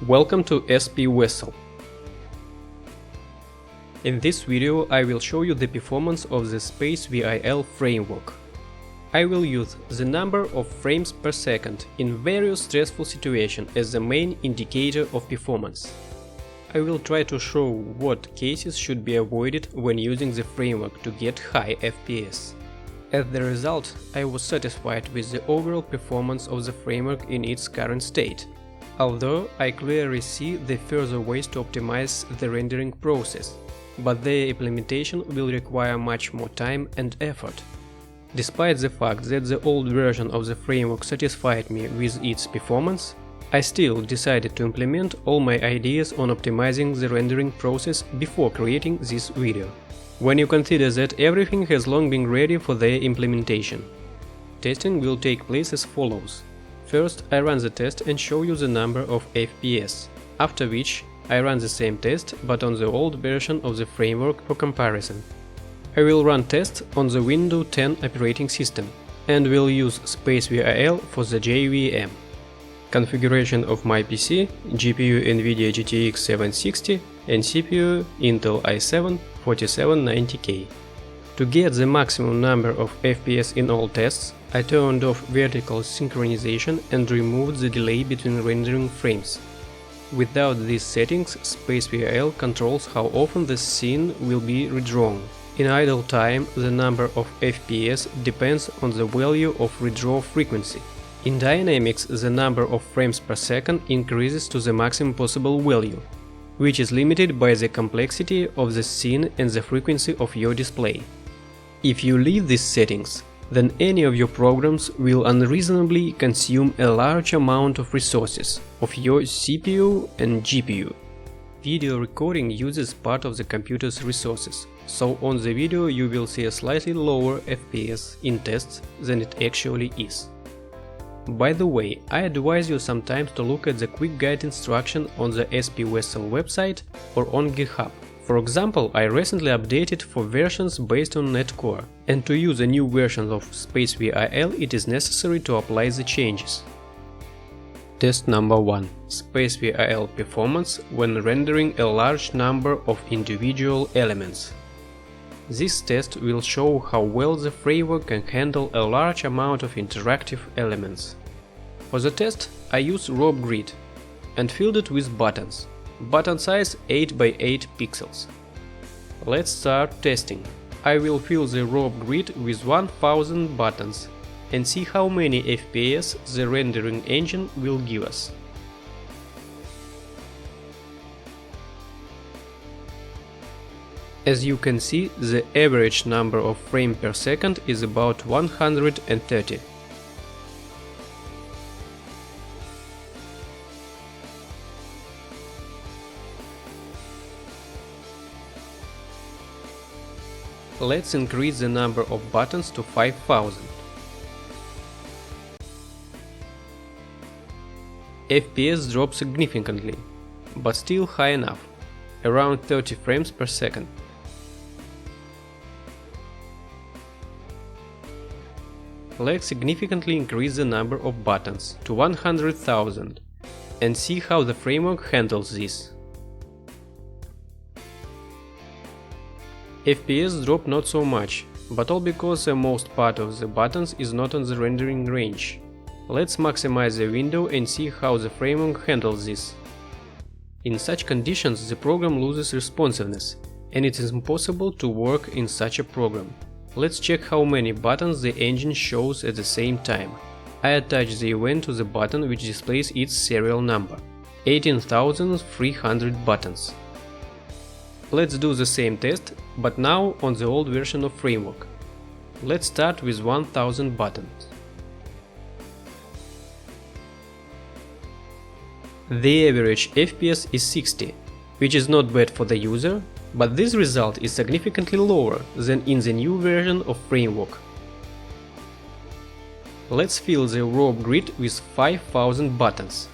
Welcome to spvessel. In this video I will show you the performance of the SpaceVIL framework. I will use the number of frames per second in various stressful situations as the main indicator of performance. I will try to show what cases should be avoided when using the framework to get high FPS. As the result, I was satisfied with the overall performance of the framework in its current state, although I clearly see the further ways to optimize the rendering process, but their implementation will require much more time and effort. Despite the fact that the old version of the framework satisfied me with its performance, I still decided to implement all my ideas on optimizing the rendering process before creating this video. When you consider that everything has long been ready for their implementation, testing will take place as follows. First, I run the test and show you the number of FPS, after which I run the same test but on the old version of the framework for comparison. I will run tests on the Windows 10 operating system and will use SpaceVIL for the JVM. Configuration of my PC: GPU NVIDIA GTX 760 and CPU Intel i7 4790K. To get the maximum number of FPS in all tests, I turned off vertical synchronization and removed the delay between rendering frames. Without these settings, SpaceVIL controls how often the scene will be redrawn. In idle time, the number of FPS depends on the value of redraw frequency. In dynamics, the number of frames per second increases to the maximum possible value, which is limited by the complexity of the scene and the frequency of your display. If you leave these settings, then any of your programs will unreasonably consume a large amount of resources of your CPU and GPU. Video recording uses part of the computer's resources, so on the video you will see a slightly lower FPS in tests than it actually is. By the way, I advise you sometimes to look at the quick guide instruction on the spvessel website or on GitHub. For example, I recently updated for versions based on NetCore, and to use a new version of SpaceVIL it is necessary to apply the changes. Test number 1. SpaceVIL performance when rendering a large number of individual elements. This test will show how well the framework can handle a large amount of interactive elements. For the test, I used raw grid and filled it with buttons. Button size 8 by 8 pixels. Let's start testing. I will fill the raw grid with 1000 buttons and see how many FPS the rendering engine will give us. As you can see, the average number of frames per second is about 130. Let's increase the number of buttons to 5000. FPS drops significantly, but still high enough, around 30 frames per second. Let's significantly increase the number of buttons to 100,000 and see how the framework handles this. FPS drop not so much, but all because the most part of the buttons is not on the rendering range. Let's maximize the window and see how the framework handles this. In such conditions the program loses responsiveness, and it is impossible to work in such a program. Let's check how many buttons the engine shows at the same time. I attach the event to the button which displays its serial number. 18,300 buttons. Let's do the same test, but now on the old version of framework. Let's start with 1000 buttons. The average FPS is 60, which is not bad for the user, but this result is significantly lower than in the new version of framework. Let's fill the raw grid with 5000 buttons.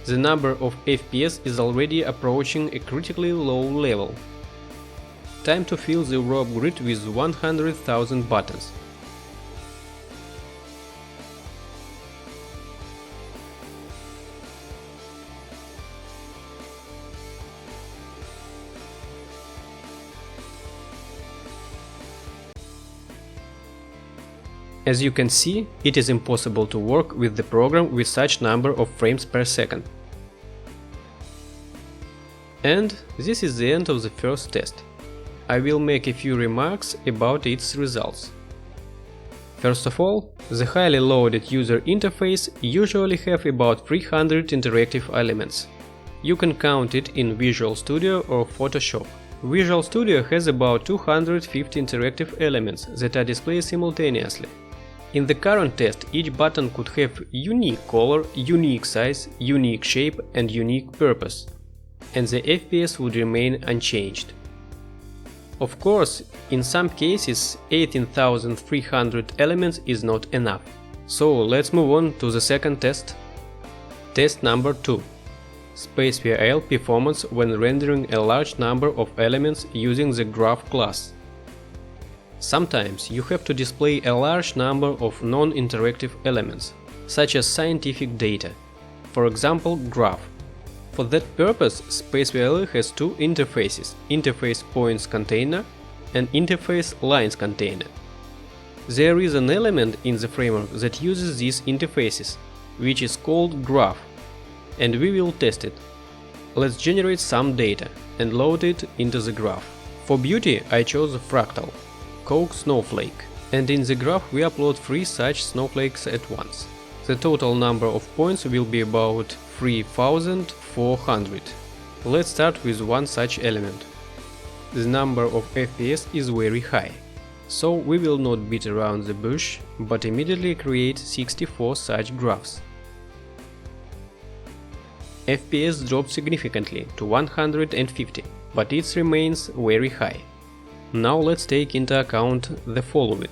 The number of FPS is already approaching a critically low level. Time to fill the raw grid with 100,000 buttons. As you can see, it is impossible to work with the program with such number of frames per second. And this is the end of the first test. I will make a few remarks about its results. First of all, the highly loaded user interface usually have about 300 interactive elements. You can count it in Visual Studio or Photoshop. Visual Studio has about 250 interactive elements that are displayed simultaneously. In the current test, each button could have unique color, unique size, unique shape and unique purpose, and the FPS would remain unchanged. Of course, in some cases 18,300 elements is not enough. So let's move on to the second test. Test number 2. SpaceVIL performance when rendering a large number of elements using the graph class. Sometimes you have to display a large number of non-interactive elements, such as scientific data, for example graph. For that purpose, SpaceVIL has two interfaces, interface points container and interface lines container. There is an element in the framework that uses these interfaces, which is called graph, and we will test it. Let's generate some data and load it into the graph. For beauty, I chose a fractal, Coke snowflake, and in the graph we upload 3 such snowflakes at once. The total number of points will be about 3,400. Let's start with one such element. The number of FPS is very high, so we will not beat around the bush, but immediately create 64 such graphs. FPS dropped significantly to 150, but it remains very high. Now let's take into account the following.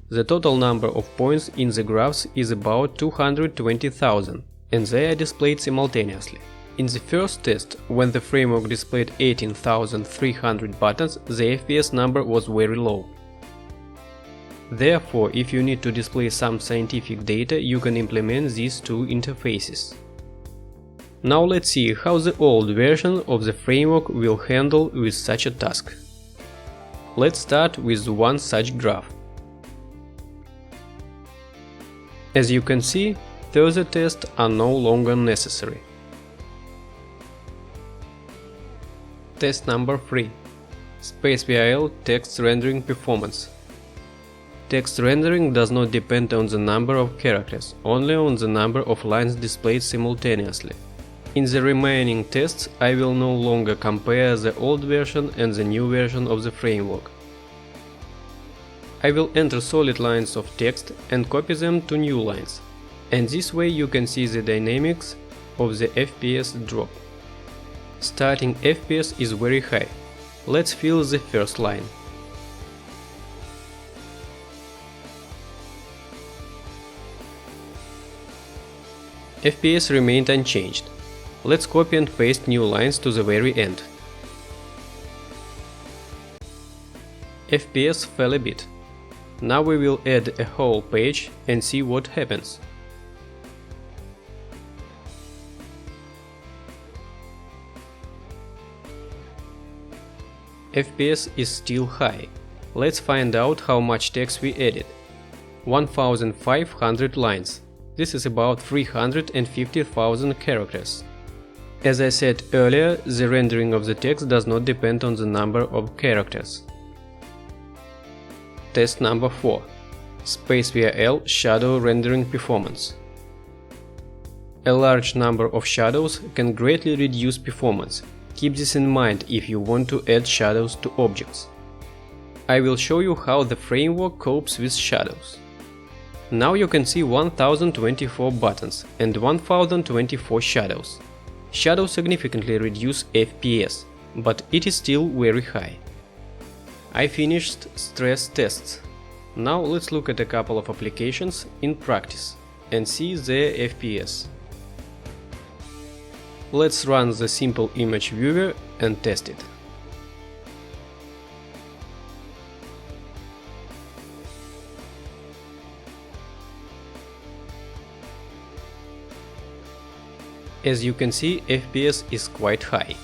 The total number of points in the graphs is about 220,000, and they are displayed simultaneously. In the first test, when the framework displayed 18,300 buttons, the FPS number was very low. Therefore, if you need to display some scientific data, you can implement these two interfaces. Now let's see how the old version of the framework will handle with such a task. Let's start with one such graph. As you can see, further tests are no longer necessary. Test number 3. SpaceVIL text rendering performance. Text rendering does not depend on the number of characters, only on the number of lines displayed simultaneously. In the remaining tests, I will no longer compare the old version and the new version of the framework. I will enter solid lines of text and copy them to new lines, and this way you can see the dynamics of the FPS drop. Starting FPS is very high. Let's fill the first line. FPS remained unchanged. Let's copy and paste new lines to the very end. FPS fell a bit. Now we will add a whole page and see what happens. FPS is still high. Let's find out how much text we added. 1500 lines. This is about 350,000 characters. As I said earlier, the rendering of the text does not depend on the number of characters. Test number 4. SpaceVIL shadow rendering performance. A large number of shadows can greatly reduce performance. Keep this in mind if you want to add shadows to objects. I will show you how the framework copes with shadows. Now you can see 1024 buttons and 1024 shadows. Shadows significantly reduce FPS, but it is still very high. I finished stress tests. Now let's look at a couple of applications in practice and see their FPS. Let's run the simple image viewer and test it. As you can see, FPS is quite high.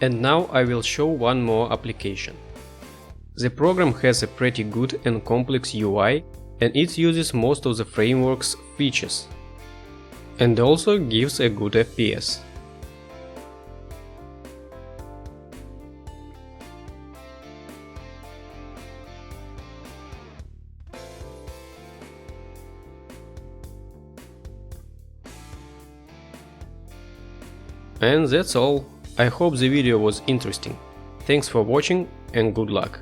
And now I will show one more application. The program has a pretty good and complex UI, and it uses most of the framework's features, and also gives a good FPS. And that's all. I hope the video was interesting. Thanks for watching and good luck.